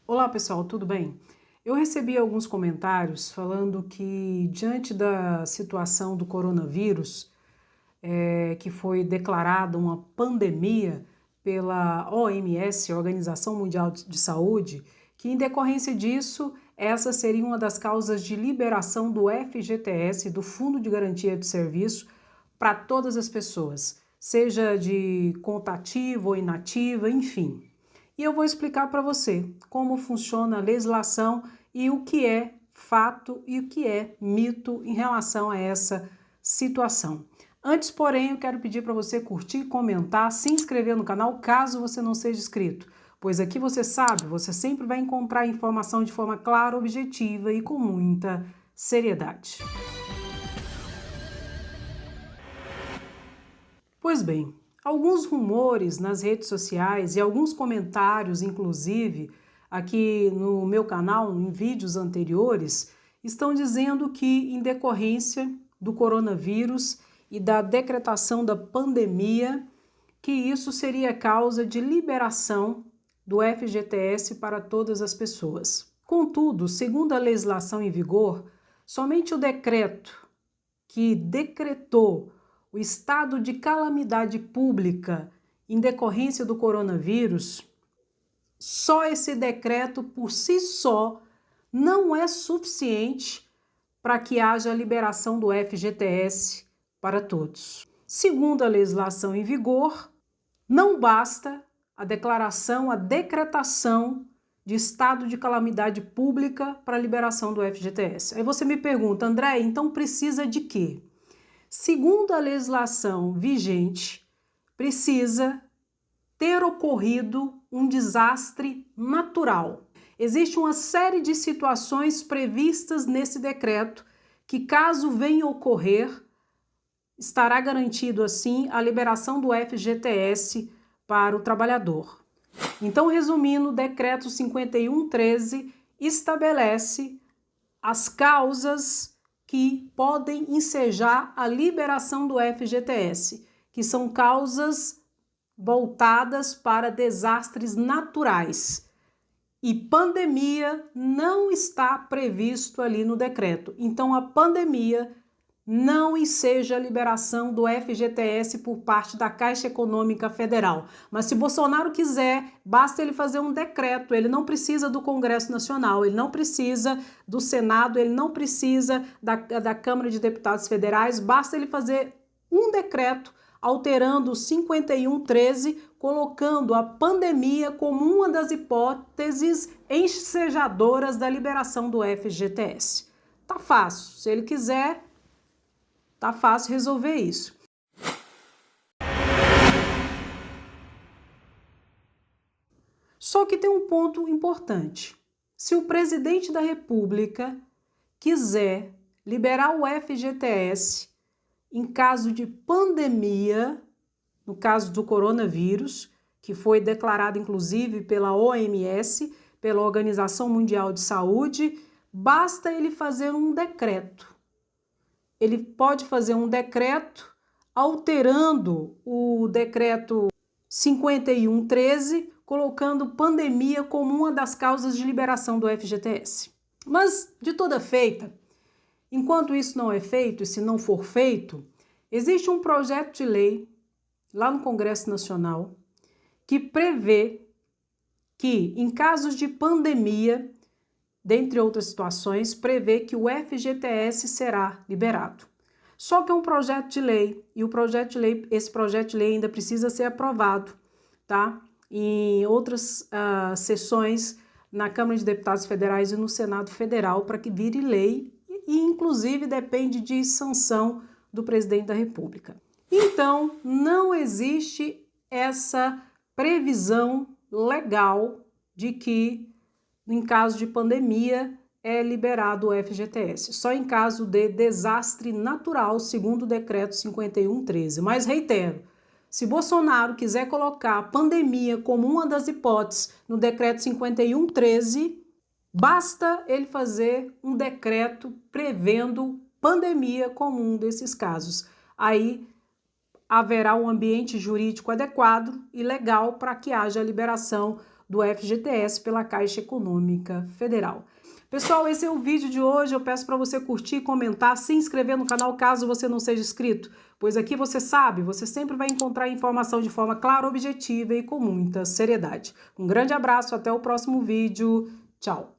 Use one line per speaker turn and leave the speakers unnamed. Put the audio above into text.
Olá pessoal, tudo bem? Eu recebi alguns comentários falando que diante da situação do coronavírus, que foi declarada uma pandemia pela OMS, Organização Mundial de Saúde, que em decorrência disso, essa seria uma das causas de liberação do FGTS, do Fundo de Garantia de Serviço, para todas as pessoas, seja de conta ativa ou inativa, enfim. E eu vou explicar para você como funciona a legislação e o que é fato e o que é mito em relação a essa situação. Antes, porém, eu quero pedir para você curtir, comentar, se inscrever no canal caso você não seja inscrito, pois aqui você sabe, você sempre vai encontrar informação de forma clara, objetiva e com muita seriedade. Pois bem, alguns rumores nas redes sociais e alguns comentários, inclusive, aqui no meu canal, em vídeos anteriores, estão dizendo que, em decorrência do coronavírus e da decretação da pandemia, que isso seria causa de liberação do FGTS para todas as pessoas. Contudo, segundo a legislação em vigor, somente o decreto que decretou o estado de calamidade pública em decorrência do coronavírus, só esse decreto por si só não é suficiente para que haja a liberação do FGTS para todos. Segundo a legislação em vigor, não basta a declaração, a decretação de estado de calamidade pública para a liberação do FGTS. Aí você me pergunta, André, então precisa de quê? Segundo a legislação vigente, precisa ter ocorrido um desastre natural. Existe uma série de situações previstas nesse decreto que, caso venha ocorrer, estará garantido assim a liberação do FGTS para o trabalhador. Então, resumindo, o decreto 5113 estabelece as causas que podem ensejar a liberação do FGTS, que são causas voltadas para desastres naturais. E pandemia não está previsto ali no decreto. Então, a pandemia não enseja a liberação do FGTS por parte da Caixa Econômica Federal. Mas se Bolsonaro quiser, basta ele fazer um decreto, ele não precisa do Congresso Nacional, ele não precisa do Senado, ele não precisa da Câmara de Deputados Federais, basta ele fazer um decreto alterando o 5113, colocando a pandemia como uma das hipóteses ensejadoras da liberação do FGTS. Tá fácil, se ele quiser, tá fácil resolver isso. Só que tem um ponto importante. Se o presidente da República quiser liberar o FGTS em caso de pandemia, no caso do coronavírus, que foi declarado inclusive pela OMS, pela Organização Mundial de Saúde, basta ele fazer um decreto. Ele pode fazer um decreto alterando o decreto 5113, colocando pandemia como uma das causas de liberação do FGTS. Mas, de toda feita, enquanto isso não é feito, e se não for feito, existe um projeto de lei lá no Congresso Nacional que prevê que, em casos de pandemia, dentre outras situações, prevê que o FGTS será liberado. Só que é um projeto de lei e esse projeto de lei ainda precisa ser aprovado, tá? Em outras sessões na Câmara de Deputados Federais e no Senado Federal para que vire lei e inclusive depende de sanção do presidente da República. Então, não existe essa previsão legal de que, em caso de pandemia, é liberado o FGTS. Só em caso de desastre natural, segundo o decreto 5113. Mas reitero, se Bolsonaro quiser colocar a pandemia como uma das hipóteses no decreto 5113, basta ele fazer um decreto prevendo pandemia como um desses casos. Aí haverá um ambiente jurídico adequado e legal para que haja a liberação do FGTS pela Caixa Econômica Federal. Pessoal, esse é o vídeo de hoje. Eu peço para você curtir, comentar, se inscrever no canal caso você não seja inscrito, pois aqui você sabe, você sempre vai encontrar informação de forma clara, objetiva e com muita seriedade. Um grande abraço, até o próximo vídeo. Tchau!